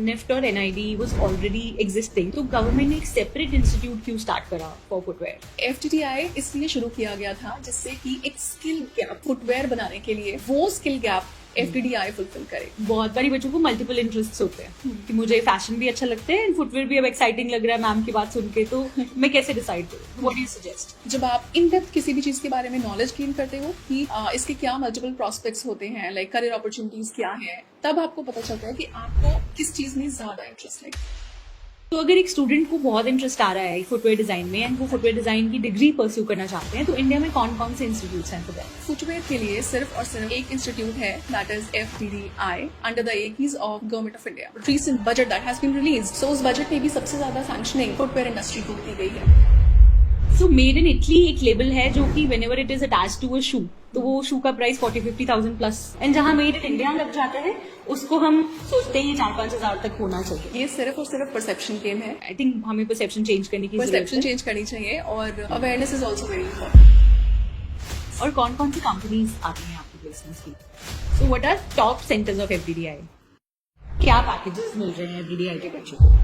NIFT और NID was already existing, तो government ने एक सेपरेट इंस्टीट्यूट क्यों स्टार्ट करा फॉर फुटवेयर? FTDI इसलिए शुरू किया गया था जिससे कि एक स्किल गैप फुटवेयर बनाने के लिए वो स्किल गैप FTDI फुलफिल करे। बहुत बारी बच्चों को मल्टीपल इंटरेस्ट होते हैं कि मुझे फैशन भी अच्छा लगता है एंड फुटवेयर भी अब एक्साइटिंग लग रहा है मैम की बात सुन के, तो मैं कैसे डिसाइड करूँ? What do you suggest? जब आप इन डेप्थ किसी भी चीज के बारे में नॉलेज गेन करते हो कि इसके क्या मल्टीपल प्रोस्पेक्ट्स होते हैं, लाइक करियर अपॉर्चुनिटीज क्या है, तब आपको पता चलता है कि आपको किस चीज में ज्यादा इंटरेस्ट है। तो अगर एक स्टूडेंट को बहुत इंटरेस्ट आ रहा है फुटवेयर डिजाइन में एंड वो फुटवेयर डिजाइन की डिग्री परस्यू करना चाहते हैं, तो इंडिया में कौन कौन से इंस्टीट्यूट्स हैं फॉर दैट? फुटवेयर के लिए सिर्फ और सिर्फ एक इंस्टीट्यूट है, that is FTDI under the aegis of government of India. Recent budget that has been released, so उस बजट में भी सबसे ज्यादा सैंक्शनिंग फुटवेयर इंडस्ट्री को दी गई है। सो मेड इन इटली एक लेबल है जो कि whenever it is attached to a shoe, तो वो शू का प्राइस 40-50,000 प्लस, एंड जहाँ मेड इन इंडिया लग जाता है उसको हम सोचते हैं 4-5 हजार तक होना चाहिए। ये सिर्फ और सिर्फ परसेप्शन गेम है। आई थिंक हमें परसेप्शन चेंज करने की परसेप्शन चेंज करनी चाहिए और awareness is also very important. और कौन कौन सी कंपनीज आती हैं आपकी प्लेसमेंट्स की? So what are top centres of FTDI? क्या पैकेजेस मिल रहे हैं FTDI के बच्चों को?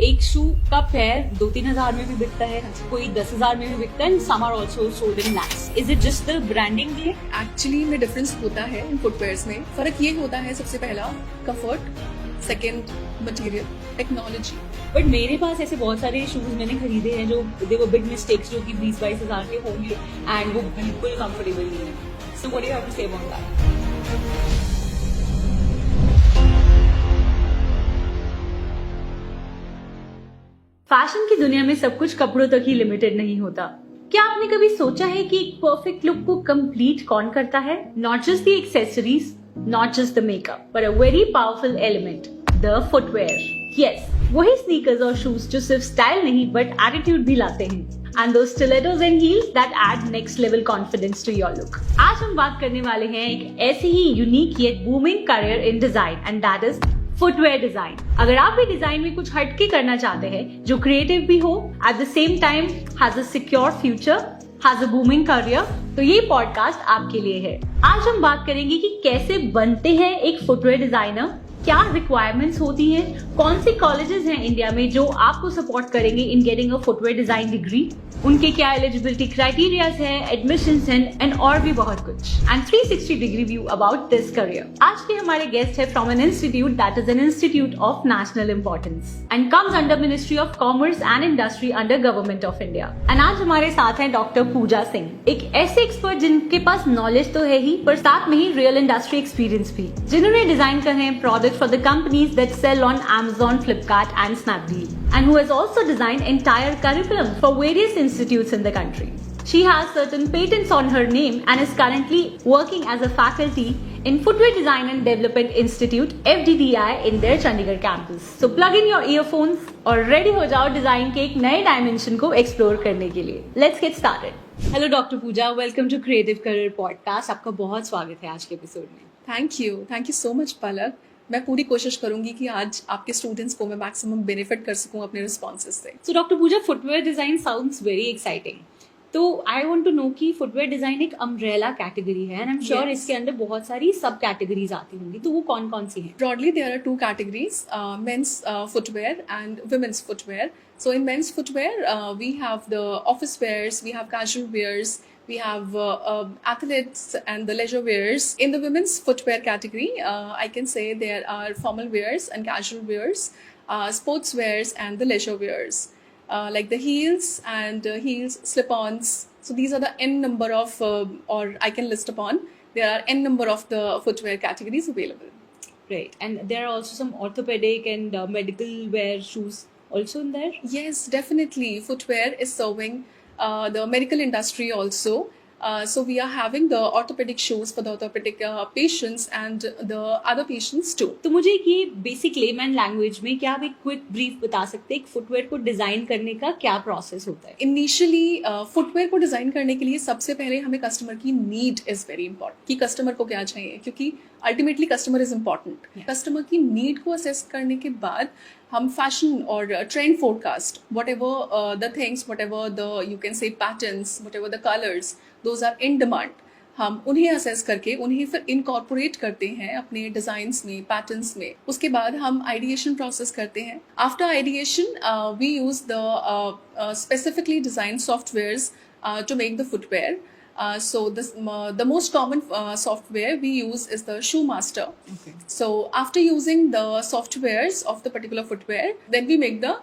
एक शू का पेयर 2-3 हजार में भी बिकता है, कोई 10 हजार में भी बिकता है, some are also sold in lakhs. Is it just the branding game? Actually में डिफरेंस होता है इन फुटवेयर्स में। फर्क ये होता है सबसे पहला comfort, second material, technology. But मेरे पास ऐसे बहुत सारे शूज मैंने खरीदे हैं जो दे वर बिग मिस्टेक्स, जो कि 20-22 हजार के होंगे एंड वो बिल्कुल कंफर्टेबल नहीं है। So what do you have to say about that? Fashion की दुनिया में सब कुछ कपड़ों तक ही लिमिटेड नहीं होता। क्या आपने कभी सोचा है कि एक परफेक्ट लुक को कंप्लीट कौन करता है? Not just the accessories, not just the makeup, but a very powerful element, the footwear. Yes, वही स्नीकर्स और शूज जो सिर्फ स्टाइल नहीं बट एटीट्यूड भी लाते हैं। And those stilettos and heels that add next level confidence to your look. आज हम बात करने वाले हैं एक ऐसी ही unique yet booming career in design, and that is footwear design. अगर आप भी डिजाइन में कुछ हटके करना चाहते हैं जो क्रिएटिव भी हो, at the same time has a secure future, has a booming career, तो ये पॉडकास्ट आपके लिए है। आज हम बात करेंगे कि कैसे बनते हैं एक फुटवेयर डिजाइनर, क्या रिक्वायरमेंट्स होती हैं, कौन से कॉलेजेस हैं इंडिया में जो आपको सपोर्ट करेंगे in getting a footwear design degree, उनके क्या एलिजिबिलिटी क्राइटेरियाज हैं, एडमिशंस हैं एंड और भी बहुत कुछ, and 360 degree view about this career. आज के हमारे गेस्ट है from an institute that is an institute of national importance and comes under ministry of commerce and industry under government of India. And आज हमारे साथ हैं डॉक्टर पूजा सिंह, एक ऐसे एक्सपर्ट जिनके पास नॉलेज तो है ही पर साथ में ही रियल इंडस्ट्री एक्सपीरियंस भी, जिन्होंने डिजाइन करे हैं product for the companies that sell on Amazon, Flipkart and Snapdeal, and who has also designed entire curriculum for various institutes in the country. She has certain patents on her name and is currently working as a faculty in Footwear Design and Development Institute (FDDI) in their Chandigarh campus. So plug in your earphones और ready हो जाओ design के एक नए dimension को explore करने के लिए। Let's get started. Hello doctor Pooja, welcome to creative career podcast. आपका बहुत स्वागत है आज के एपिसोड में। Thank you so much Palak. मैं पूरी कोशिश करूंगी कि आज आपके स्टूडेंट्स को मैं मैक्सिमम बेनिफिट कर सकूं अपने रिस्पॉन्सेज से। So doctor Pooja, footwear design sounds very exciting, तो आई वांट टू नो कि फुटवेयर डिजाइन एक अम्ब्रेला कैटेगरी है एंड आई एम श्योर इसके अंदर बहुत सारी सब कैटेगरीज आती होंगी, तो वो कौन कौन सी हैं? Broadly there are 2 categories, men's footwear and women's footwear. So in men's footwear, we have the office wears, we have casual wears, we have athletes and the leisure wears. In the women's footwear category, I can say there are formal wears and casual wears, sports wears and the leisure wears, like the heels and heels, slip-ons. So these are the n number of, or I can list upon, there are n number of the footwear categories available. Right, and there are also some orthopedic and medical wear shoes also in there? Yes, definitely. Footwear is serving the medical industry also. So we are having the orthopedic shoes for the orthopedic patients and the other patients too. तो मुझे ये basic layman language में क्या आप एक quick brief बता सकते हैं फुटवेयर को डिजाइन करने का क्या प्रोसेस होता है? इनिशियली फुटवेयर को डिजाइन करने के लिए सबसे पहले हमें कस्टमर की नीड इज वेरी इंपॉर्टेंट, कि कस्टमर को क्या चाहिए, क्योंकि ultimately customer is important. Customer की नीड को असेस करने के बाद हम फैशन और trend forecast, whatever the things, whatever the you can say patterns, whatever the colors, those are in demand, हम उन्हें असेस करके उन्हें फिर इनकॉर्पोरेट करते हैं अपने डिजाइन्स में, पैटर्न्स में. उसके बाद हम आइडिएशन प्रोसेस करते हैं. After ideation we use the specifically design softwares to make the footwear. So the most common software we use is the Shoemaster. Okay. So after using the softwares of the particular footwear, then we make the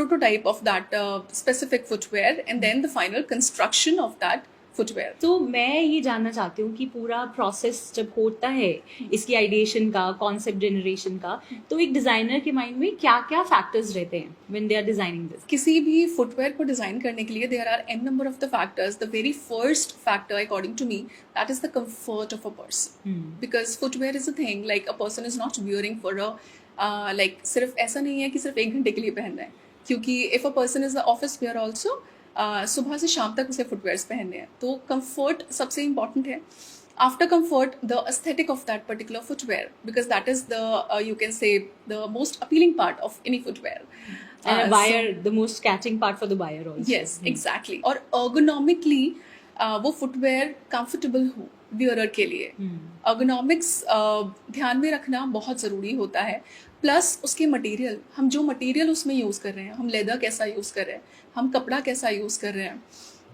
prototype of that specific footwear, and then the final construction of that footwear. तो मैं ये जानना चाहती हूँ कि पूरा process जब होता है इसकी आइडिएशन का, कॉन्सेप्ट जनरेशन का, तो एक डिजाइनर के माइंड में क्या क्या फैक्टर्स रहते हैं when they are designing this? किसी भी फुटवेयर को डिजाइन करने के लिए there are an number of the factors. The very first factor according to me, that is the comfort of a person, because footwear is a thing like a person is not wearing for a like सिर्फ ऐसा नहीं है कि सिर्फ 1 घंटे के लिए पहनना है, क्योंकि if a person is a office were also, सुबह से शाम तक उसे फुटवेयर्स पहनने हैं. तो कंफर्ट सबसे इंपॉर्टेंट है. After comfort, the aesthetic of that particular footwear, because that is the you can से the most appealing part of any footwear. And a buyer, the most catching part for the buyer also. Yes, exactly. और ergonomically वो footwear comfortable हो wearer के लिए. ergonomics ध्यान में रखना बहुत ज़रूरी होता है. प्लस उसके मटेरियल, हम जो मटेरियल उसमें यूज़ कर रहे हैं, हम लेदर कैसा यूज़ कर रहे हैं, हम कपड़ा कैसा यूज़ कर रहे हैं,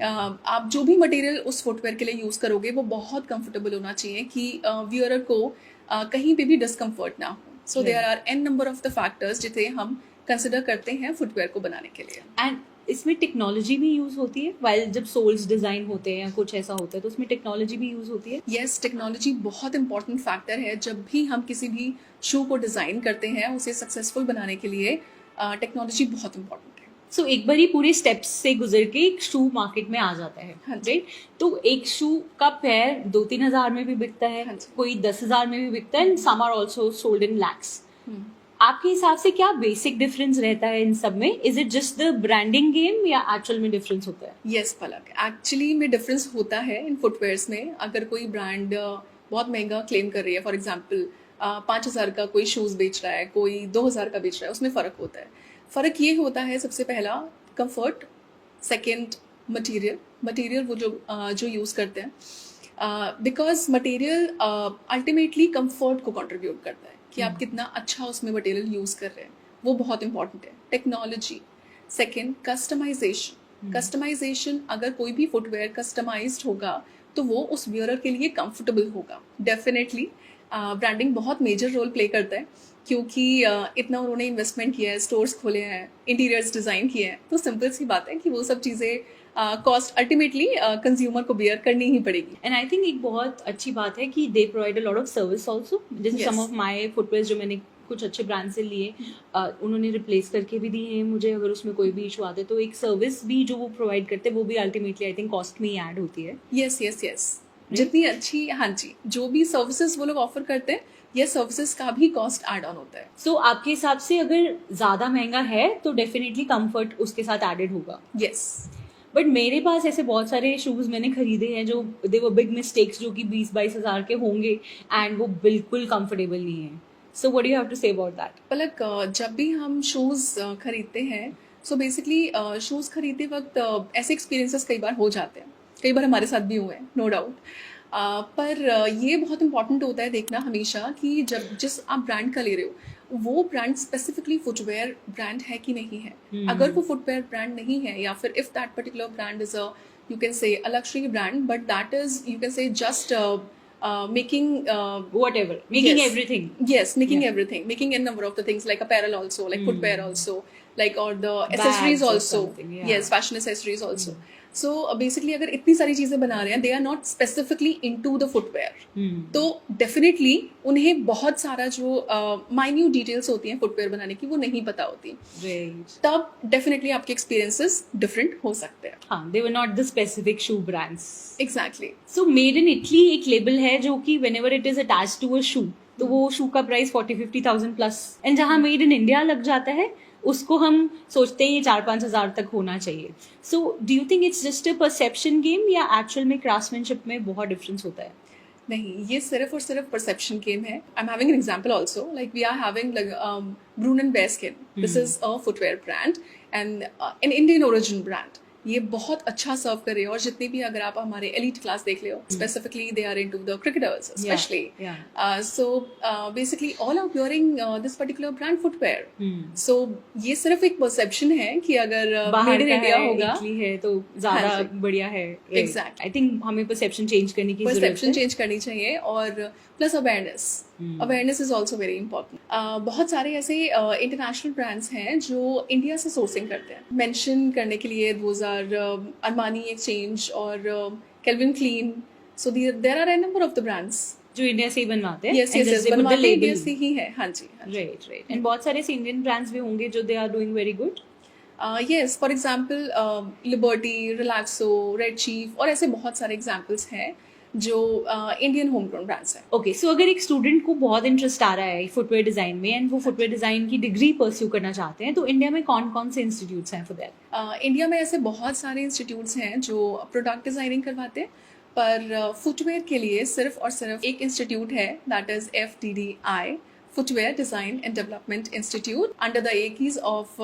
आप जो भी मटेरियल उस फुटवेयर के लिए यूज़ करोगे वो बहुत कंफर्टेबल होना चाहिए कि वियरर को कहीं पे भी डिस्कम्फर्ट ना हो. So there are an number of the factors जिसे हम कंसिडर करते हैं फुटवेयर को बनाने के लिए. एंड इसमें टेक्नोलॉजी भी यूज होती है वाइल जब सोल्स डिजाइन होते हैं या कुछ ऐसा होता है, तो उसमें टेक्नोलॉजी भी यूज होती है? यस, टेक्नोलॉजी बहुत इंपॉर्टेंट फैक्टर है. जब भी हम किसी भी शू को डिज़ाइन करते हैं, उसे सक्सेसफुल बनाने के लिए टेक्नोलॉजी बहुत इंपॉर्टेंट है. सो एक बार ही पूरे स्टेप्स से गुजर के एक शू मार्केट में आ जाता है, हाँ जी. राइट? तो एक शू का पेयर 2-3 हज़ार में भी बिकता है, हाँ जी. कोई 10,000 में भी बिकता है, and some are also sold in lakhs. आपके हिसाब से क्या बेसिक डिफरेंस रहता है इन सब में? Is it just the branding game या एक्चुअल में डिफरेंस होता है? यस पलक, एक्चुअली में डिफरेंस होता है इन फुटवेयर्स में. अगर कोई ब्रांड बहुत महंगा क्लेम कर रही है, फॉर एग्जांपल 5,000 का कोई शूज़ बेच रहा है, कोई 2,000 का बेच रहा है, उसमें फ़र्क होता है. फ़र्क ये होता है सबसे पहला कंफर्ट, सेकेंड मटीरियल वो जो यूज़ करते हैं, बिकॉज मटीरियल अल्टीमेटली कंफर्ट को कंट्रीब्यूट करता है कि आप कितना अच्छा उसमें मटेरियल यूज़ कर रहे हैं, वो बहुत इंपॉर्टेंट है. Technology, second customization. अगर कोई भी फुटवेयर कस्टमाइज्ड होगा तो वो उस वियरर के लिए कंफर्टेबल होगा. डेफिनेटली ब्रांडिंग बहुत मेजर रोल प्ले करता है, क्योंकि इतना उन्होंने इन्वेस्टमेंट किया है, स्टोर्स खोले हैं, इंटीरियर्स डिज़ाइन किए हैं, तो सिंपल सी बात है कि वो सब चीज़ें कॉस्ट अल्टीमेटली कंज्यूमर को बियर करनी ही पड़ेगी. एंड आई थिंक एक बहुत अच्छी बात है कि they provide a lot of service also. जैसे सम ऑफ माई फुटवेयर जो मैंने कुछ अच्छे ब्रांड से लिए, उन्होंने रिप्लेस करके भी दिए हैं मुझे अगर उसमें कोई भी इशू आता है. तो एक सर्विस भी जो वो प्रोवाइड करते हैं वो भी अल्टीमेटली आई थिंक कॉस्ट में ही ऐड होती है. यस, जितनी अच्छी, हाँ जी, जो भी सर्विसेज वो लोग ऑफर करते हैं, ये सर्विसेज का भी कॉस्ट ऐड ऑन होता है. सो आपके हिसाब से अगर ज्यादा महंगा है तो डेफिनेटली कंफर्ट उसके साथ एडेड होगा? यस. बट मेरे पास ऐसे बहुत सारे शूज मैंने खरीदे हैं जो दे वर बिग मिस्टेक्स, जो कि 20-22 हज़ार के होंगे एंड वो बिल्कुल कंफर्टेबल नहीं है. So what do you have to say about that? Palak, जब भी हम शूज़ खरीदते हैं, सो बेसिकली शूज़ खरीदते वक्त ऐसे एक्सपीरियंसेस कई बार हो जाते हैं, कई बार हमारे साथ भी हुए हैं, नो डाउट. पर ये बहुत इंपॉर्टेंट होता है देखना हमेशा कि जब जिस आप ब्रांड का ले रहे हो वो ब्रांड स्पेसिफिकली फुटवेयर ब्रांड है कि नहीं है. अगर वो फुटवेयर ब्रांड नहीं है, या फिर if that particular brand is a you can से a luxury brand, but that is you can से just making whatever, making yes. everything. Yes, making Yeah. everything, making a number of the things like apparel also, like footwear also, like or the Bags accessories or also. something, yeah. Yes, fashion accessories also. So basically अगर इतनी सारी चीजें बना रहे हैं, they are not specifically into the footwear. तो definitely उन्हें बहुत सारा जो minute details होती हैं footwear बनाने की वो नहीं पता होती. Right. तब definitely आपके experiences different हो सकते हैं. हाँ, they were not the specific shoe brands. Exactly. So made in Italy एक लेबल है जो कि whenever it is attached to a shoe, तो वो शू का प्राइस 40-50,000 प्लस. एंड जहाँ मेड इन इंडिया लग जाता है उसको हम सोचते हैं ये 4-5 हज़ार तक होना चाहिए. So do you think it's just a perception game या एक्चुअल में क्राफ्ट्समैनशिप में बहुत डिफरेंस होता है? नहीं, ये सिर्फ और सिर्फ परसेप्शन गेम है. I am having an example also, like we are having Brune and Bearskin. This is a footwear brand and an Indian origin brand. ये बहुत अच्छा सर्व कर रही है, और जितने भी अगर आप हमारे एलीट क्लास देख ले हो, specifically they are into the cricketers specially, so basically all are wearing this particular brand footwear. So ये सिर्फ एक परसेप्शन है कि अगर मेड इन इंडिया होगा, इटली है तो ज्यादा हाँ जी। बढ़िया है। Exactly. आई थिंक हमें परसेप्शन चेंज करने की जरूरत परसेप्शन है। चेंज करनी चाहिए, और plus awareness is also very important. बहुत सारे ऐसे इंटरनेशनल ब्रांड्स हैं जो इंडिया से सोर्सिंग करते हैं। मेंशन करने के लिए दोज आर अरमानी एक्सचेंज और Calvin Klein, so there are a number of the brands जो इंडिया से ही बनवाते हैं। Yes And yes just yes they put the बनवाते label. इंडिया से ही है। हाँ जी, हाँ जी। राइट एंड बहुत सारे इंडियन ब्रांड्स भी होंगे जो they are doing very good. Yes, for example Liberty, Relaxo, Red Chief, और ऐसे बहुत सारे एग्जाम्पल्स हैं जो इंडियन होम ग्रोन ब्रांड्स हैं। ओके, सो अगर एक स्टूडेंट को बहुत इंटरेस्ट आ रहा है फुटवेयर डिजाइन में एंड वो फुटवेयर डिजाइन की डिग्री परस्यू करना चाहते हैं, तो इंडिया में कौन कौन से इंस्टीट्यूट्स हैं फॉर दैट? इंडिया में ऐसे बहुत सारे इंस्टीट्यूट्स हैं जो प्रोडक्ट डिजाइनिंग करवाते हैं, पर फुटवेयर के लिए सिर्फ और सिर्फ एक इंस्टीट्यूट है, that is FDDI, footwear design and development institute, under the aegis of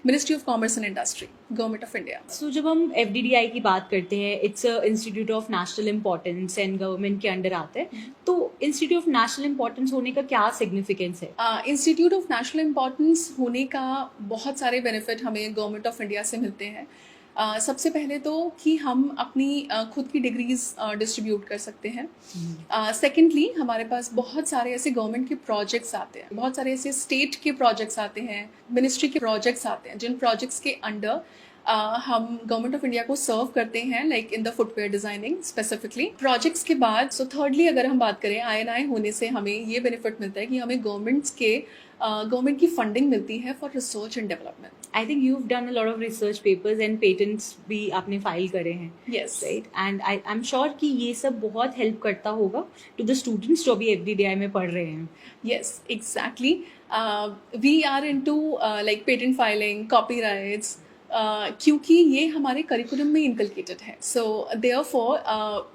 ministry of commerce and industry, government of India. So जब हम FDDI की बात करते हैं, it's a institute of national importance and government के under आता है, तो इंस्टीट्यूट ऑफ नेशनल इंपॉर्टेंस होने का क्या सिग्निफिकेंस है? इंस्टीट्यूट ऑफ नेशनल इंपॉर्टेंस होने का बहुत सारे बेनिफिट हमें गवर्नमेंट ऑफ इंडिया से मिलते हैं। सबसे पहले तो कि हम अपनी खुद की डिग्रीज डिस्ट्रीब्यूट कर सकते हैं। सेकेंडली, हमारे पास बहुत सारे ऐसे गवर्नमेंट के प्रोजेक्ट्स आते हैं, बहुत सारे ऐसे स्टेट के प्रोजेक्ट्स आते हैं, मिनिस्ट्री के प्रोजेक्ट्स आते हैं, जिन प्रोजेक्ट्स के अंडर हम गवर्नमेंट ऑफ इंडिया को सर्व करते हैं, like in the footwear designing specifically. Projects के बाद सो थर्डली अगर हम बात करें, INI होने से हमें ये बेनिफिट मिलता है कि हमें गवर्नमेंट की फंडिंग मिलती है for research and development. I think you have done a lot of research papers and patents भी आपने फाइल करे हैं। Yes, right, and I am sure कि ये सब बहुत हेल्प करता होगा टू द स्टूडेंट्स जो अभी FDDI में पढ़ रहे हैं। yes, exactly. We are into like patent filing, copyrights, क्योंकि ये हमारे करिकुलम में इनकलकेटेड है। सो देयरफॉर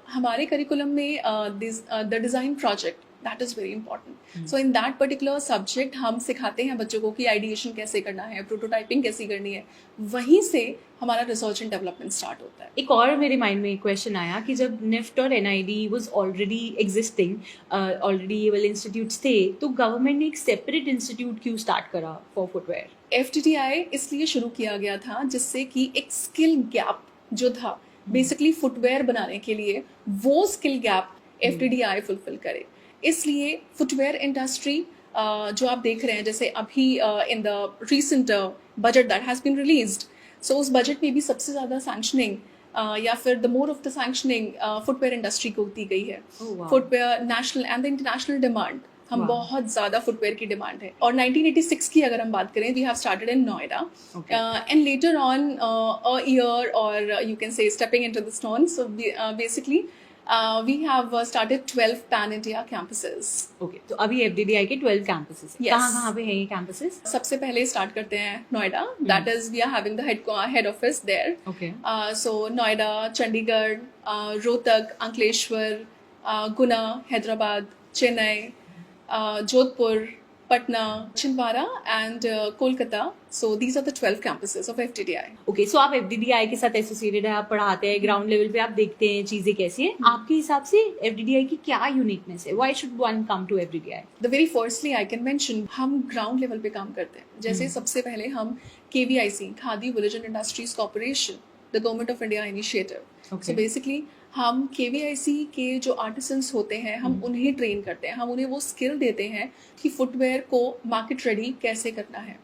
हमारे करिकुलम में the design project that is very important. So in that particular subject हम सिखाते हैं बच्चों को कि आइडिएशन कैसे करना है, प्रोटोटाइपिंग कैसी करनी है, वहीं से हमारा रिसर्च एंड डेवलपमेंट स्टार्ट होता है। एक और मेरे माइंड में एक क्वेश्चन आया कि जब निफ्ट और NID was already existing, already ये वाले इंस्टीट्यूट्स थे, तो गवर्नमेंट ने एक सेपरेट इंस्टीट्यूट क्यों स्टार्ट करा फॉर फुटवेयर? FDDI इसलिए शुरू किया गया था जिससे कि एक स्किल गैप जो था बेसिकली फुटवेयर बनाने के लिए, वो स्किल गैप FDDI फुलफिल करे। इसलिए फुटवेयर इंडस्ट्री जो आप देख रहे हैं, जैसे अभी in the recent budget that has been released, so उस बजट में भी सबसे ज़्यादा सैंक्शनिंग या फिर the more of the sanctioning footwear industry को दी गई है। Footwear national and the international demand, हम बहुत ज़्यादा फुटवेयर की डिमांड है। और 1986 की अगर हम बात करें, we have started in Noida, and later on a year और you can say stepping into the stone, so basically we have started 12 pan India campuses. Okay, तो अभी FDDI के 12 campuses हैं। Yes. कहाँ पे हैं ये campuses? सबसे पहले स्टार्ट करते हैं Noida, that is we are having the head office there. Okay. So Noida, Chandigarh, Rohtak, Ankleshwar, Guna, Hyderabad, Chennai, Jodhpur, Patna, Chhindwara and Kolkata. So these are the 12 campuses of FDDI. Okay, so आप FDDI के साथ एसोसिएटेड है, आप पढ़ाते हैं, ग्राउंड लेवल पे आप देखते हैं चीजें कैसी है। आपके हिसाब से FDDI की क्या यूनिकनेस है? Why should one come to FDDI? The very firstly I can mention, हम ग्राउंड लेवल पे काम करते हैं। जैसे सबसे पहले हम KVIC, khadi village and industries corporation, the government of India initiative. So basically हम KVIC के जो आर्टिसंस होते हैं, हम उन्हें ट्रेन करते हैं, हम उन्हें वो स्किल देते हैं कि फुटवेयर को मार्केट रेडी कैसे करना है।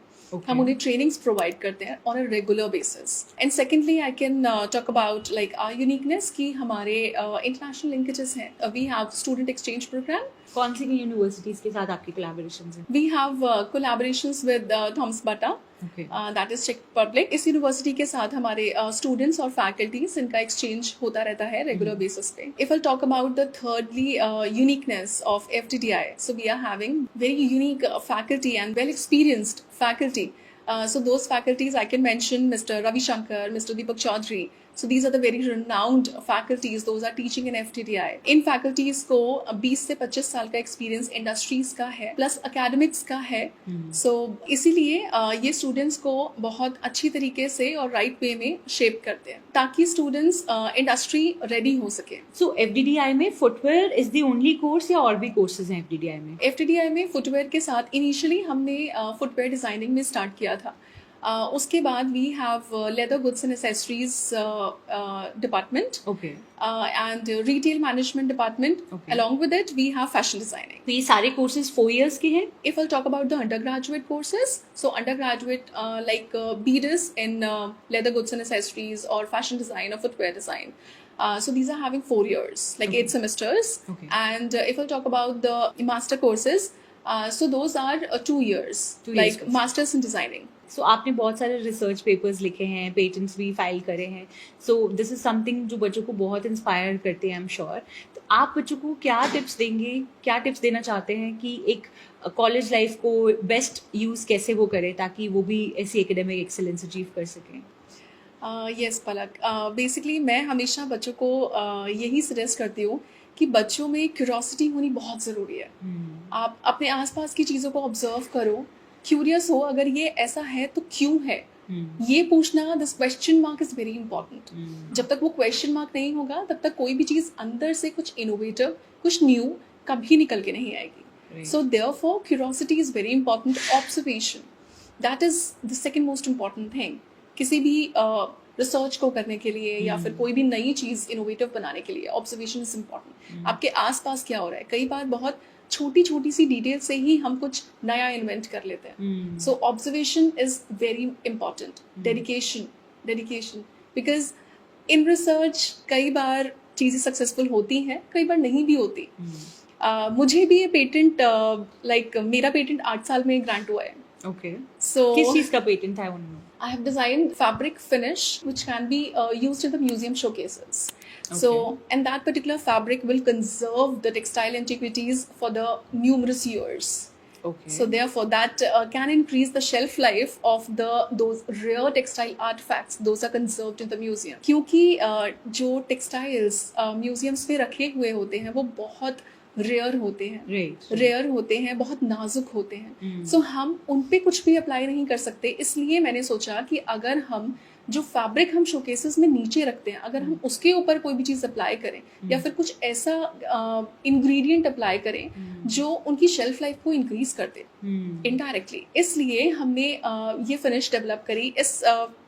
हम उन्हें ट्रेनिंग्स प्रोवाइड करते हैं on a regular basis. And secondly I can talk about like our uniqueness कि हमारे इंटरनेशनल लिंकेजेस हैं। We have student exchange programme. कौन सी यूनिवर्सिटीज के साथ आपकी कोलैबोरेशंस हैं? We have collaborations with Thomas Bata, that is चेक रिपब्लिक। इस यूनिवर्सिटी के साथ हमारे स्टूडेंट्स और फैकल्टीज, इनका एक्सचेंज होता रहता है रेगुलर बेसिस पे। If I talk about the thirdly uniqueness of FDDI, so we are having very unique faculty and well experienced faculty. So those faculties I can mention Mr. Ravi Shankar, Mr. Deepak Chaudhary. So these are the very renowned faculties. Those are teaching in FTDI. In faculties को 20 से 25 साल का experience industries का है, plus academics का है. So इसीलिए ये students को बहुत अच्छी तरीके से और right way में shape करते हैं, ताकि students industry ready हो सके. So FDDI में footwear is the only course या और भी courses हैं FDDI में? FTDI में footwear के साथ initially हमने footwear designing में start किया था. उसके बाद we have leather goods and accessories department. Okay. And retail management department. Okay. Along with it, we have fashion designing. तो ये सारे courses 4 years के हैं? If I'll talk about the undergraduate courses, so undergraduate like BDIS in leather goods and accessories or fashion design or footwear design. So these are having 4 years, like 8 semesters. Okay. And if I'll talk about the master courses, so those are 2 years, 2 like years. masters in designing. सो आपने बहुत सारे research papers लिखे हैं, patents भी file करे हैं. So this is something जो बच्चों को बहुत इंस्पायर करते हैं, आई एम श्योर. तो आप बच्चों को क्या टिप्स देंगे, क्या टिप्स देना चाहते हैं कि एक कॉलेज लाइफ को बेस्ट यूज कैसे वो करें ताकि वो भी ऐसी एकेडमिक एक्सेलेंस अचीव कर सकें? यस पलक, बेसिकली मैं हमेशा बच्चों को यही सजेस्ट करती हूँ कि बच्चों में क्यूरोसिटी होनी बहुत ज़रूरी है. आप अपने आसपास की चीज़ों को ऑब्जर्व करो, क्यूरियस हो, अगर ये ऐसा है तो क्यों है, ये पूछना. This question mark is very important. जब तक वो क्वेश्चन मार्क नहीं होगा तब तक कोई भी चीज़ अंदर से कुछ इनोवेटिव, कुछ न्यू कभी निकल के नहीं आएगी. So therefore curiosity is very important. Observation, that is the second most important thing. किसी भी रिसर्च को करने के लिए या फिर कोई भी नई चीज़ इनोवेटिव बनाने के लिए ऑब्जर्वेशन इज इम्पॉर्टेंट. आपके आसपास क्या हो रहा है, कई बार बहुत छोटी छोटी सी डिटेल से ही हम कुछ नया इन्वेंट कर लेते हैं. So observation is very important. Dedication, because in research कई बार चीज़ें सक्सेसफुल होती हैं, कई बार नहीं भी होती. मुझे भी ये पेटेंट मेरा पेटेंट 8 साल में ग्रांट हुआ है. ओके. सो किस चीज़ का पेटेंट था उनमें? I have designed fabric finish which can be used in the museum showcases. Okay. So, and that particular fabric will conserve the textile antiquities for the numerous years. Okay. So therefore, that can increase the shelf life of those rare textile artifacts. Those are conserved in the museum. क्योंकि जो textiles museums में रखे हुए होते हैं वो बहुत rare होते हैं, रेयर होते हैं, बहुत नाजुक होते हैं. सो हम उन पे कुछ भी अप्लाई नहीं कर सकते. इसलिए मैंने सोचा कि अगर हम जो फैब्रिक हम शोकेसेस में नीचे रखते हैं, अगर हम उसके ऊपर कोई भी चीज़ अप्लाई करें या फिर कुछ ऐसा इंग्रेडिएंट अप्लाई करें जो उनकी शेल्फ लाइफ को इंक्रीज कर दे इनडायरेक्टली. इसलिए हमने ये फिनिश डेवलप करी. इस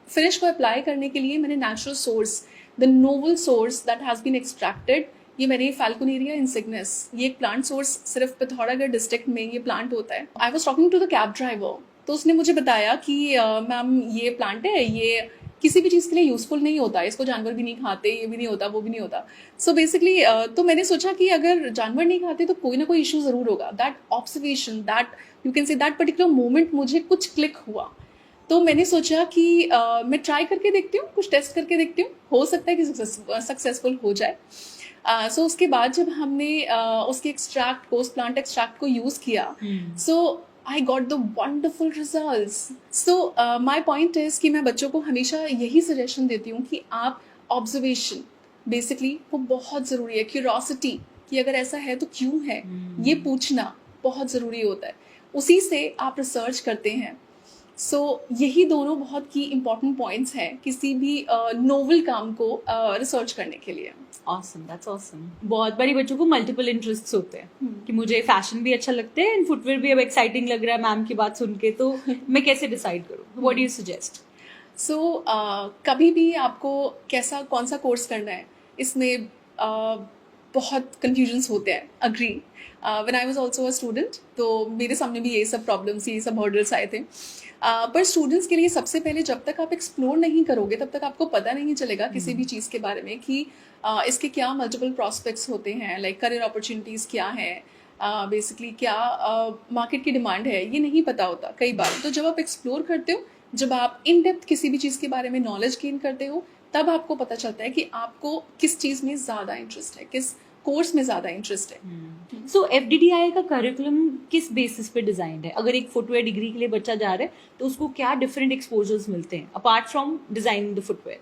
फिनिश को अप्लाई करने के लिए मैंने natural source, the novel source that has been extracted, ये मैंने फाल्कोनेरिया इंसिग्निस, ये एक प्लांट सोर्स सिर्फ पिथौरागढ़ डिस्ट्रिक्ट में ये प्लांट होता है. I was talking to the cab driver, तो उसने मुझे बताया कि मैम ये प्लांट है, ये किसी भी चीज़ के लिए यूजफुल नहीं होता, इसको जानवर भी नहीं खाते, ये भी नहीं होता, वो भी नहीं होता. सो बेसिकली तो मैंने सोचा कि अगर जानवर नहीं खाते तो कोई ना कोई इशू ज़रूर होगा. That observation, that you can say that particular moment मुझे कुछ क्लिक हुआ. तो मैंने सोचा कि मैं ट्राई करके देखती हूँ, कुछ टेस्ट करके देखती हूँ, हो सकता है कि सक्सेसफुल हो जाए. सो उसके बाद जब हमने उसके एक्सट्रैक्ट को, उस प्लांट एक्सट्रैक्ट को यूज़ किया, so I got the wonderful results. So my point is कि मैं बच्चों को हमेशा यही सजेशन देती हूँ कि आप ऑब्जर्वेशन, बेसिकली वो बहुत ज़रूरी है. क्यूरोसिटी कि अगर ऐसा है तो क्यों है, ये पूछना बहुत ज़रूरी होता है. उसी से आप रिसर्च करते हैं. सो यही दोनों बहुत की इम्पॉर्टेंट पॉइंट्स हैं किसी भी नोवेल काम को रिसर्च करने के लिए. Awesome, that's awesome. बहुत बारी बच्चों को मल्टीपल इंटरेस्ट्स होते हैं कि मुझे फैशन भी अच्छा लगता है एंड फुटवेयर भी अब एक्साइटिंग लग रहा है मैम की बात सुन के, तो मैं कैसे डिसाइड करूँ? What do you suggest? So कभी भी आपको कौन सा कोर्स करना है, इसमें बहुत कन्फ्यूजन्स होते हैं. Agree, when I was also a student तो मेरे सामने भी ये सब प्रॉब्लम्स, ये सब हर्डल्स आए थे. पर स्टूडेंट्स के लिए सबसे पहले जब तक आप एक्सप्लोर नहीं करोगे तब तक आपको पता नहीं चलेगा किसी भी चीज़ के बारे में कि इसके क्या मल्टीपल प्रॉस्पेक्ट्स होते हैं, लाइक करियर अपॉर्चुनिटीज़ क्या हैं, बेसिकली क्या मार्केट की डिमांड है, ये नहीं पता होता कई बार. तो जब आप एक्सप्लोर करते हो, जब आप इन डेप्थ किसी भी चीज़ के बारे में नॉलेज गेन करते हो, तब आपको पता चलता है कि आपको किस चीज़ में ज़्यादा इंटरेस्ट है, किस कोर्स में ज़्यादा इंटरेस्ट है. सो FDDI का करिकुलम किस बेसिस पे डिजाइंड है? अगर एक फुटवेयर डिग्री के लिए बच्चा जा रहा है तो उसको क्या डिफरेंट एक्सपोजर्स मिलते हैं apart from designing the footwear?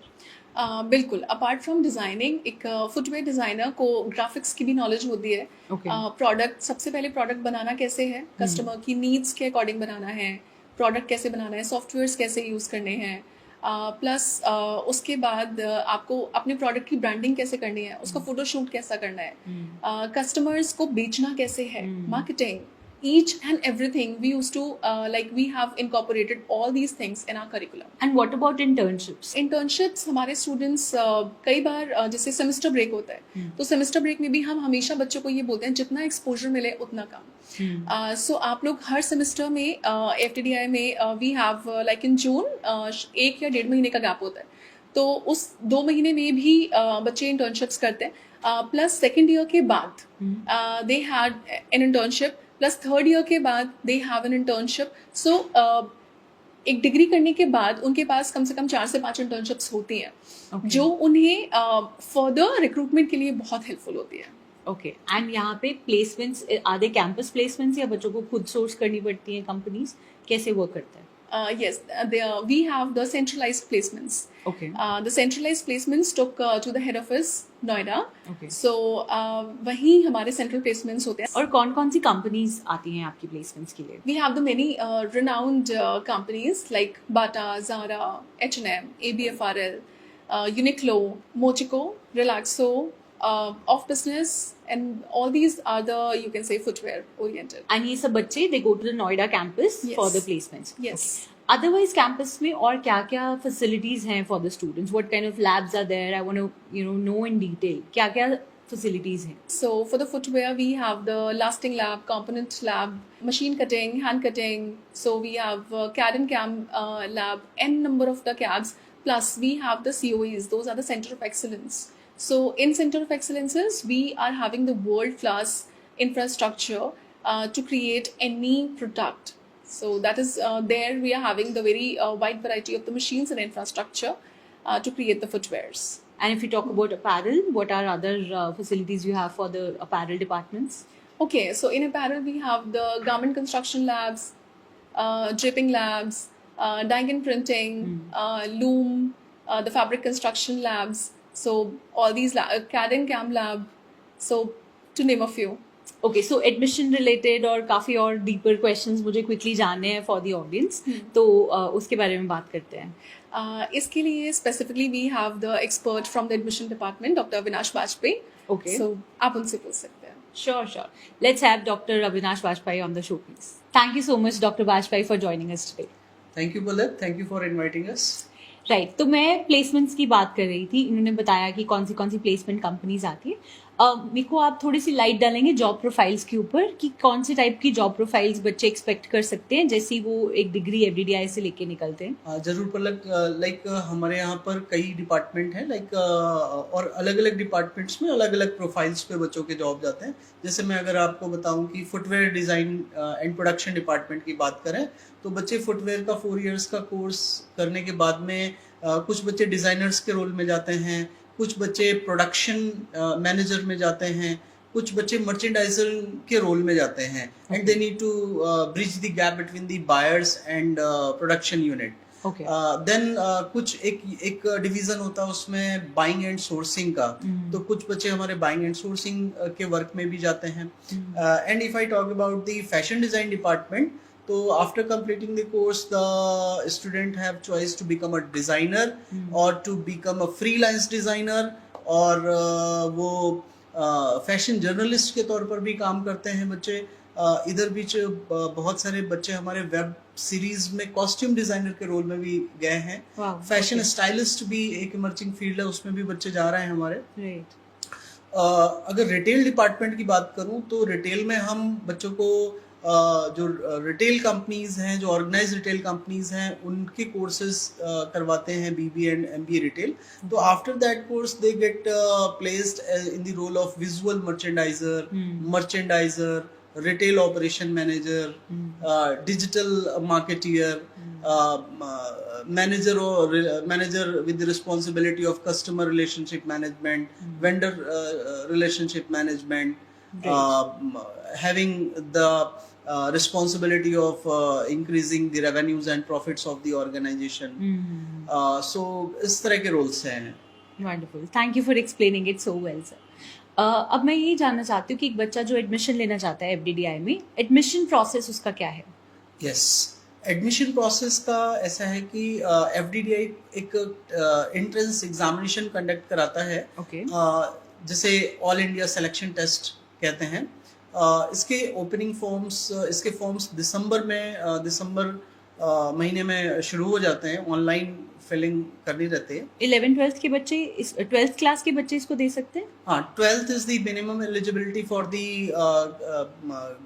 बिल्कुल, अपार्ट फ्रॉम डिजाइनिंग एक फुटवेयर डिजाइनर को ग्राफिक्स की भी नॉलेज होती है। Okay. प्रोडक्ट सबसे पहले प्रोडक्ट बनाना कैसे है, कस्टमर की नीड्स के अकॉर्डिंग बनाना है, प्रोडक्ट कैसे बनाना है, सॉफ्टवेयर्स कैसे यूज़ करने हैं, प्लस उसके बाद आपको अपने प्रोडक्ट की ब्रांडिंग कैसे करनी है, उसका फोटोशूट कैसा करना है, कस्टमर्स को बेचना कैसे है, marketing, each and everything we used to we have incorporated all these things in our curriculum. And what about internships? Internships हमारे स्टूडेंट्स कई बार जैसे सेमेस्टर ब्रेक होता है, तो सेमेस्टर ब्रेक में भी हम हमेशा बच्चों को ये बोलते हैं जितना एक्सपोजर मिले उतना कम। सो आप लोग हर सेमेस्टर में FTDI में वी हैव लाइक इन जून 1 या 1.5 महीने का गैप होता है, तो उस 2 महीने में भी बच्चे इंटर्नशिप्स करते हैं। प्लस सेकेंड ईयर के बाद they had an internship, plus third year के बाद दे हैव एन इंटर्नशिप। सो एक डिग्री करने के बाद उनके पास कम से कम 4 से 5 इंटर्नशिप्स होती हैं, जो उन्हें फर्दर रिक्रूटमेंट के लिए बहुत हेल्पफुल होती है। ओके, एंड यहाँ पे प्लेसमेंट्स आधे कैंपस प्लेसमेंट्स या बच्चों को खुद सोर्स करनी पड़ती हैं कंपनीज, कैसे वर्क करता है? Yes, we have the centralized placements. Okay. The centralized placements took to the head office, Noida. Okay. So वहीं हमारे central placements होते हैं। और कौन कौन सी कंपनीज आती हैं आपकी प्लेसमेंट्स के लिए? We have the many renowned companies like Bata, Zara, H&M, ABFRL, Uniqlo, Mochico, Relaxo, Off Business, and all these are the, you can say, footwear oriented. And ये सब बच्चे they go to the Noida campus Yes. for the placements. Yes. Otherwise campus में और क्या क्या facilities हैं for the students? What kind of labs are there? I want to know in detail. क्या क्या facilities हैं? So for the footwear, we have the lasting lab, component lab, machine cutting, hand cutting. So we have CAD and CAM lab, n number of the cabs. Plus we have the COEs. Those are the center of excellence. So in center of excellences, we are having the world class infrastructure to create any product. So that is there we are having the very wide variety of the machines and infrastructure to create the footwears. And if you talk about apparel, what are other facilities you have for the apparel departments? Okay, so in apparel we have the garment construction labs, draping labs, dyeing and printing, loom, the fabric construction labs. So all these CAD and CAM lab, so to name a few. Okay, so admission related और काफी और deeper questions मुझे quickly जानने हैं for the audience, तो उसके बारे में बात करते हैं। इसके लिए specifically we have the expert from the admission department, Dr. Avinash Bajpai. Okay. So आप उनसे पूछ सकते हैं। Sure. Let's have Dr. Avinash Bajpai on the show, please. Thank you so much, Dr. Bajpai, for joining us today. Thank you, Bullet. Thank you for inviting us. Right, तो मैं placements की बात कर रही थी, इन्होंने बताया कि कौन सी प्लेसमेंट कंपनीज आती है। मेरे को आप थोड़ी सी लाइट डालेंगे जॉब प्रोफाइल्स के ऊपर कि कौन से टाइप की जॉब प्रोफाइल्स बच्चे एक्सपेक्ट कर सकते हैं जैसे वो एक डिग्री FDDI से लेके निकलते हैं? जरूर पलक, लाइक हमारे यहाँ पर कई डिपार्टमेंट हैं, लाइक और अलग अलग डिपार्टमेंट्स में अलग अलग प्रोफाइल्स पे बच्चों के जॉब जाते हैं। जैसे मैं अगर आपको बताऊं कि footwear design and production department की बात करें तो बच्चे फुटवेयर का 4 इयर्स का कोर्स करने के बाद में कुछ बच्चे डिज़ाइनर्स के रोल में जाते हैं, कुछ बच्चे प्रोडक्शन मैनेजर में जाते हैं, कुछ बच्चे मर्चेंडाइजर के रोल में जाते हैं and they need to bridge the gap between the buyers and production unit. Then कुछ एक डिवीजन होता है उसमें बाइंग एंड सोर्सिंग का, तो कुछ बच्चे हमारे बाइंग एंड सोर्सिंग के वर्क में भी जाते हैं। And if I talk about the fashion design department, तो after completing the course the student have choice to become a designer or to become a freelance designer, और वो fashion journalist के तौर पर भी काम करते हैं बच्चे। इधर बीच बहुत सारे बच्चे हमारे वेब सीरीज में कॉस्ट्यूम डिजाइनर के रोल में भी गए हैं। फैशन स्टाइलिस्ट भी एक इमर्जिंग फील्ड है, उसमें भी बच्चे जा रहे हैं हमारे। अगर रिटेल डिपार्टमेंट की बात करूं तो रिटेल में हम बच्चों को जो रिटेल कंपनीज हैं, जो ऑर्गेनाइज रिटेल कंपनीज हैं, उनके कोर्सेज करवाते हैं, BBA एंड MBA रिटेल। तो after that course they get placed in the role of visual merchandiser, retail operation manager, digital marketer, manager with the responsibility of customer relationship management, vendor relationship management, having the responsibility of increasing the revenues and profits of the organization. So इस तरह के roles हैं. Wonderful, thank you for explaining it so well sir. अब मैं ये जानना चाहती हूँ कि एक बच्चा जो एडमिशन लेना चाहता है एफडीडीआई में, एडमिशन प्रोसेस उसका क्या है? यस, एडमिशन प्रोसेस का ऐसा है कि एफडीडीआई एक एंट्रेंस एग्जामिनेशन कंडक्ट कराता है, ओके, जिसे ऑल इंडिया सिलेक्शन टेस्ट कहते हैं। इसके ओपनिंग फॉर्म्स, इसके फॉर्म्स दिसंबर महीने में शुरू हो जाते हैं, ऑनलाइन फिलिंग करनी रहती है। 11th-12th के बच्चे, 12th क्लास के बच्चे इसको दे सकते हैं? हाँ, 12th is the minimum eligibility for the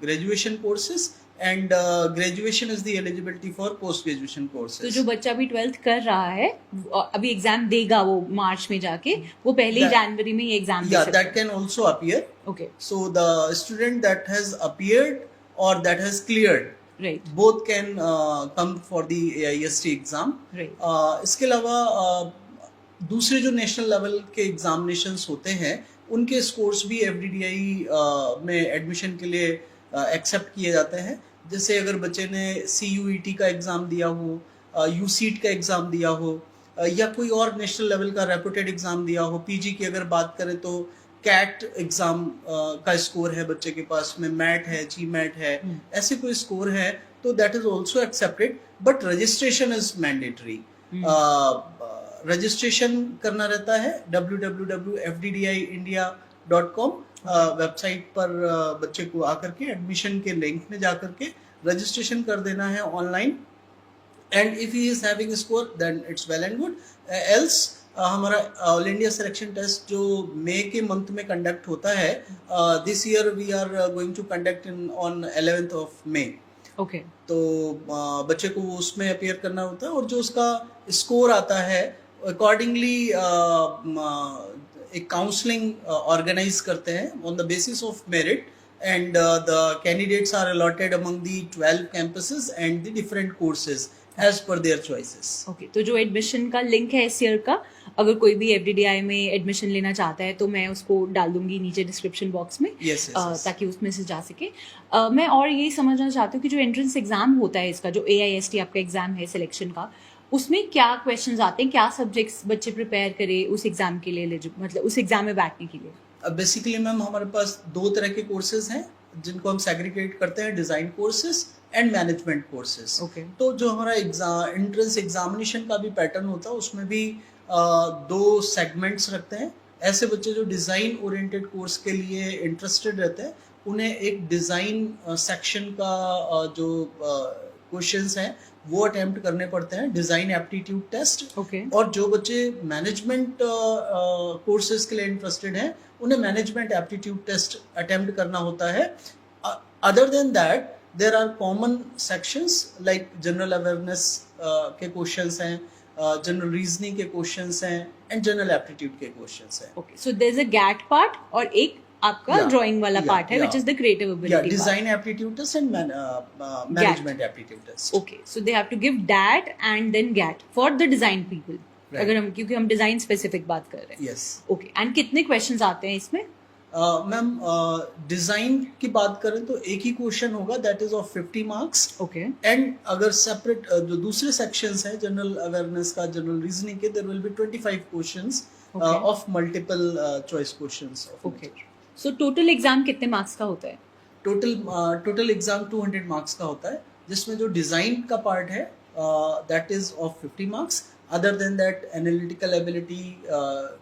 graduation courses and graduation is the eligibility for post graduation courses. तो जो बच्चा अभी 12th कर रहा है, अभी एग्जाम देगा वो मार्च में जाके, वो पहले जनवरी में ये एग्जाम दे सकता है? That can also appear. Okay, so the student that has appeared और that has cleared, right, both can come for the AIST exam. Right. इसके अलावा दूसरे जो नेशनल लेवल के एग्जामिनेशंस होते हैं उनके स्कोर्स भी एफडीडीआई में एडमिशन के लिए एक्सेप्ट किए जाते हैं। जैसे अगर बच्चे ने CUET का एग्जाम दिया हो, UCET का एग्जाम दिया हो, या कोई और नेशनल लेवल का रेपुटेड एग्जाम दिया हो, PG की अगर बात करें तो कैट एग्जाम का स्कोर है बच्चे के पास में, मैट है, GMAT है, ऐसे कोई स्कोर है तो that is also accepted, but registration is mandatory. Registration करना रहता है www.fddiindia.com वेबसाइट पर बच्चे को आकर के एडमिशन के लिंक में जाकर के रजिस्ट्रेशन कर देना है online, and if he is having score then it's well and good. Else हमारा ऑल इंडिया सिलेक्शन टेस्ट जो मई के मंथ में कंडक्ट होता है, this year we are going to conduct in on 11th of May. Okay, तो बच्चे को उसमें अपीयर करना होता है और जो उसका स्कोर आता है अकॉर्डिंगली एक काउंसलिंग ऑर्गेनाइज करते हैं on the basis of merit, and the candidates are allotted among the 12 campuses and the different courses as per their choices. Okay, तो जो एडमिशन का लिंक है इस ईयर का, अगर कोई भी एफडीडीआई में एडमिशन लेना चाहता है तो मैं उसको डाल दूंगी नीचे डिस्क्रिप्शन बॉक्स में, yes, yes. ताकि उसमें से जा सके। मैं और यही समझना चाहती हूँ कि जो एंट्रेंस एग्जाम होता है इसका, जो AIST आपका एग्जाम है सिलेक्शन का, उसमें क्या क्वेश्चंस आते हैं, क्या सब्जेक्ट्स बच्चे प्रिपेयर करे उस एग्जाम के लिए, मतलब उस एग्जाम में बैठने के लिए? बेसिकली मैम हमारे पास दो तरह के कोर्सेज हैं जिनको हम सेग्रीगेट करते हैं, design courses and management courses. तो जो हमारा एंट्रेंस एग्जामिनेशन का भी पैटर्न होता है उसमें भी दो सेगमेंट्स रखते हैं। ऐसे बच्चे जो डिजाइन ओरिएंटेड कोर्स के लिए इंटरेस्टेड रहते हैं उन्हें एक डिजाइन सेक्शन का जो क्वेश्चंस हैं वो अटेम्प्ट करने पड़ते हैं, डिजाइन एप्टीट्यूड टेस्ट। और जो बच्चे मैनेजमेंट कोर्सेज के लिए इंटरेस्टेड हैं उन्हें मैनेजमेंट एप्टीट्यूड टेस्ट अटेम्प्ट करना होता है। Other than that there are common sections like general awareness के क्वेश्चंस हैं, जनरल रीजनिंग के क्वेश्चंस हैं एंड जनरल एप्टीट्यूड के क्वेश्चंस हैं। Okay, so there is a GAT part और एक आपका ड्राइंग वाला पार्ट है which is the creative ability, design aptitude test and management aptitude test. Okay, so they have to give that and then GAT for the design people, अगर हम, क्योंकि हम design specific बात कर रहे हैं। यस, ओके, एंड कितने questions आते हैं इसमें? मैम डिजाइन की बात करें तो एक ही क्वेश्चन होगा, that is of 50 marks. Okay, and अगर सेपरेट जो दूसरे सेक्शंस हैं जनरल अवेयरनेस का, जनरल रीजनिंग के, there will be 25 questions of multiple choice questions. Okay, so total exam कितने मार्क्स का होता है? टोटल एग्जाम 200 मार्क्स का होता है, जिसमें जो डिजाइन का पार्ट है that is of 50 marks. Other than that analytical ability,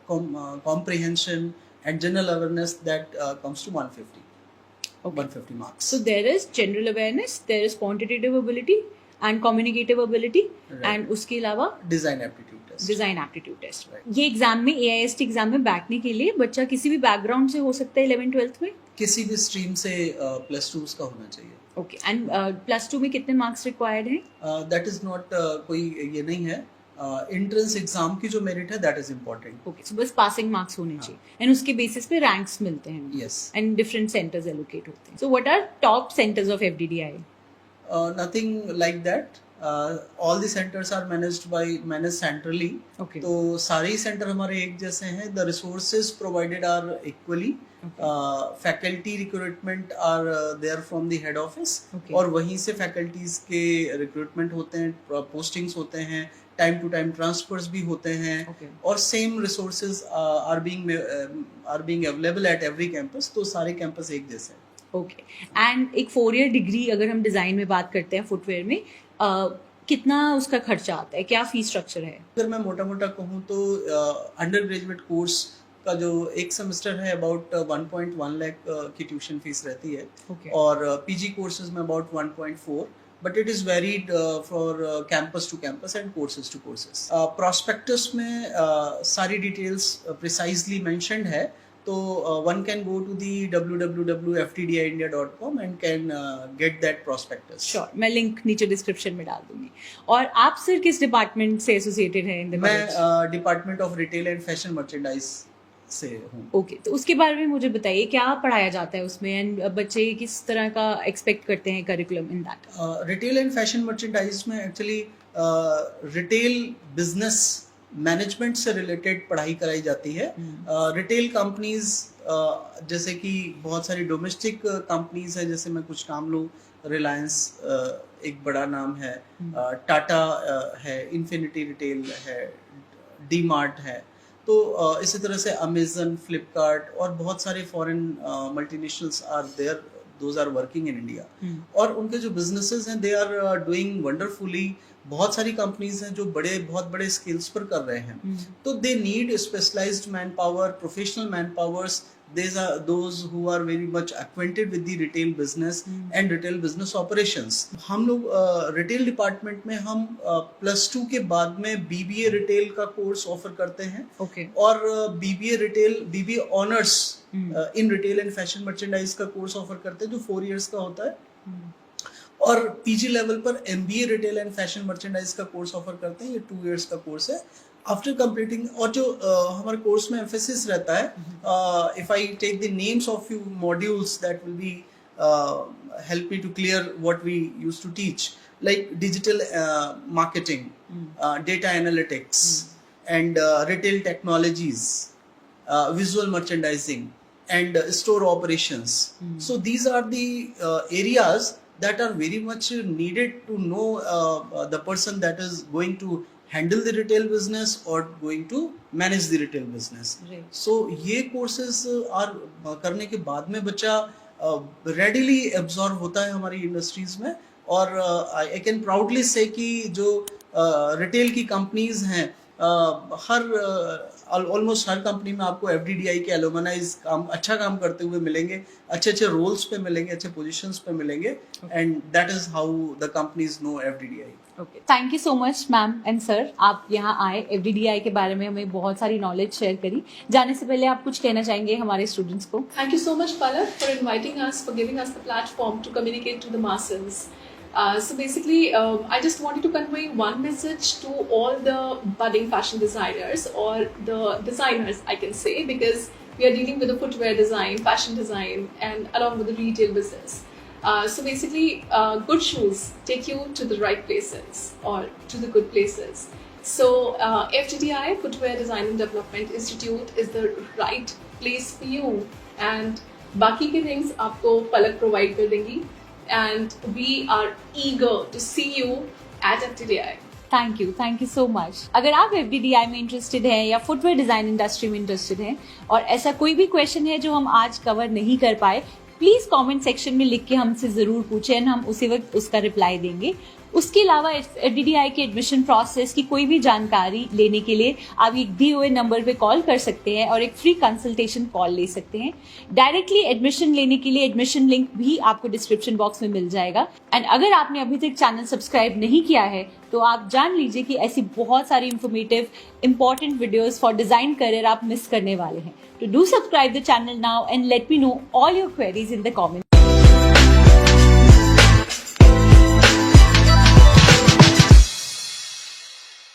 comprehension and general awareness that comes to 150 marks. So there is general awareness, there is quantitative ability and communicative ability, right. and उसके अलावा design aptitude test. Right. ये exam में, AIST exam में बैठने के लिए बच्चा किसी भी बैकग्राउंड से हो सकता है 11th-12th में? किसी भी स्ट्रीम से +2 उसका होना चाहिए। ओके, एंड +2 में कितने मार्क्स रिक्वायर्ड हैं? दैट इज नॉट कोई ये नहीं है, एंट्रेंस एग्जाम की जो मेरिट है दैट इज इम्पोर्टेंट। ओके, सो बस पासिंग मार्क्स होने चाहिए, एंड उसके बेसिस पे रैंक्स मिलते हैं। Yes, and different centres allocate होते हैं। So what are top centres of FDDI? Nothing like that, all the centres are managed centrally. Okay. तो सारे ही सेंटर हमारे एक जैसे हैं। The resources provided are equally. Faculty recruitment are there from the head office. Okay. और वहीं से फैकल्टीज के रिक्रूटमेंट होते हैं, पोस्टिंग्स होते हैं, टाइम टू टाइम ट्रांसफर्स भी होते हैं। Okay. और same resources are being available at every campus. तो सारे कैंपस एक जैसे हैं। ओके। एंड एक 4 ईयर डिग्री अगर हम डिजाइन में बात करते हैं फुटवेयर में, कितना उसका खर्चा आता है, क्या फीस स्ट्रक्चर है? अगर मैं मोटा मोटा कहूँ तो अंडर ग्रेजुएट कोर्स का जो एक सेमेस्टर है अबाउट 1.1 लाख की ट्यूशन फीस रहती है। Okay. और पीजी कोर्सेज में about 1.4, but it is varied for campus to campus and courses to courses. Prospectus में सारी डिटेल्स प्रिसाइजली मेंशन्ड है। तो one can go to the www.ftdiindia.com and can get that prospectus. Sure, मैं link नीचे description में डाल दूंगी। और आप सर किस डिपार्टमेंट से एसोसिएटेड हैं इन द कॉलेज? मैं department of retail and fashion merchandise से हूँ। ओके, तो उसके बारे में मुझे बताइए, क्या पढ़ाया जाता है उसमें एंड बच्चे किस तरह का एक्सपेक्ट करते हैं curriculum in that? Retail and fashion merchandise में एक्चुअली रिटेल बिजनेस मैनेजमेंट से रिलेटेड पढ़ाई कराई जाती है। रिटेल कंपनीज जैसे कि बहुत सारी डोमेस्टिक कंपनीज है, जैसे मैं कुछ नाम लूँ, रिलायंस एक बड़ा नाम है, टाटा है, इन्फिनिटी रिटेल है, डी मार्ट है। तो इसी तरह से अमेजन, फ्लिपकार्ट और बहुत सारे foreign multinationals are there, those are working in India. और उनके जो बिजनेसेस हैं दे आर डूइंग वंडरफुली। बहुत सारी कंपनीज हैं जो बहुत बड़े स्केल्स पर कर रहे हैं। तो they need specialised man power, professional man powers. These are those who are very much acquainted with the retail business and retail business operations. हम लोग रिटेल डिपार्टमेंट में हम +2 के बाद में BBA रिटेल का कोर्स ऑफर करते हैं। Okay. और BBA honours in retail and fashion merchandise का कोर्स ऑफर करते हैं, जो 4 इयर्स का होता है। और पीजी लेवल पर MBA retail and fashion merchandise का कोर्स ऑफर करते हैं, ये 2 इयर्स का कोर्स है। आफ्टर कंप्लीटिंग, और जो हमारे कोर्स में एम्फेसिस रहता है, if I take the names of few modules that will be help me to clear what we used to teach, like digital marketing, data analytics, and retail technologies, visual merchandising, and store operations. So these are the areas that are very much needed to know the person that is going to handle the retail business or going to manage the retail business. Right. So ये courses करने के बाद में बच्चा readily absorb होता है हमारी industries में। और I can proudly say कि जो रिटेल की कंपनीज हैं, ऑलमोस्ट हर कंपनी में आपको FDDI के एलुमनाइज अच्छा काम करते हुए मिलेंगे, अच्छे रोल्स पे मिलेंगे, अच्छे पोजीशंस पे मिलेंगे। And that is how the companies know FDDI। Okay, thank you so much ma'am and sir, आप यहाँ आए, FDDI के बारे में हमें बहुत सारी नॉलेज शेयर करी। जाने से पहले आप कुछ कहना चाहेंगे हमारे स्टूडेंट्स को? Thank you so much, Palak, for inviting us, for giving us the platform to communicate to the masses. So basically, I just wanted to convey one message to all the budding fashion designers, or the designers, I can say, because we are dealing with the footwear design, fashion design, and along with the retail business. So basically, good shoes take you to the right places, or to the good places. So FDDI, Footwear Design and Development Institute, is the right place for you. And बाकी के things आपको पलक provide कर देंगी. And we are eager to see you at FDDI. Thank you so much. अगर आप FDDI में interested हैं या फुटवेयर डिजाइन इंडस्ट्री में इंटरेस्टेड हैं और ऐसा कोई भी क्वेश्चन है जो हम आज कवर नहीं कर पाए, प्लीज कमेंट सेक्शन में लिख के हमसे जरूर पूछें, हम उसी वक्त उसका रिप्लाई देंगे। उसके अलावा FDDI के एडमिशन प्रोसेस की कोई भी जानकारी लेने के लिए आप एक दिए हुए नंबर पे कॉल कर सकते हैं और एक फ्री कंसल्टेशन कॉल ले सकते हैं। डायरेक्टली एडमिशन लेने के लिए एडमिशन लिंक भी आपको डिस्क्रिप्शन बॉक्स में मिल जाएगा। एंड अगर आपने अभी तक चैनल सब्सक्राइब नहीं किया है तो आप जान लीजिए कि ऐसी बहुत सारी informative important videos for design career आप मिस करने वाले हैं। तो do subscribe the channel now and let me know all your queries in the comment.